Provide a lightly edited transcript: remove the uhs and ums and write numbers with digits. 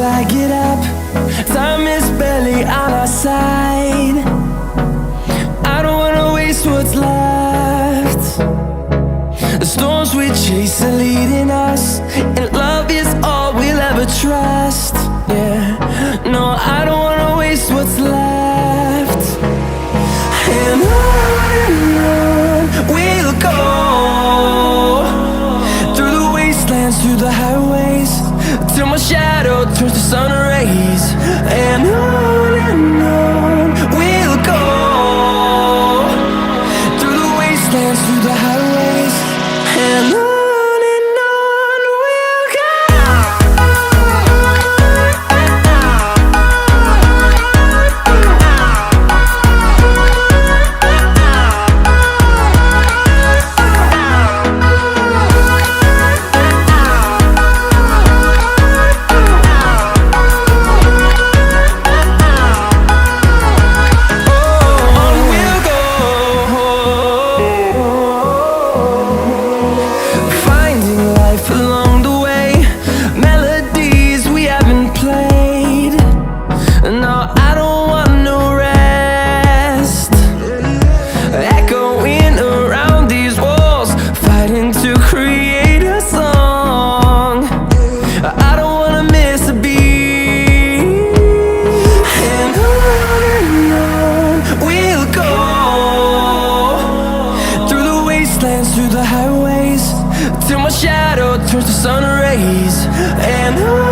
I get up. Time is barely on our side. I don't wanna waste what's left. The storms we chase are leading us, and love is all we'll ever trust. Yeah, no, I don't wanna waste what's left. And on we'll go, through the wastelands, through the highways, till my shadow turns to sun rays. And on we'll go, through the wastelands, through the highways, and on. To create a song, I don't wanna miss a beat. And on we'll go, through the wastelands, through the highways, till my shadow turns to sun rays. And on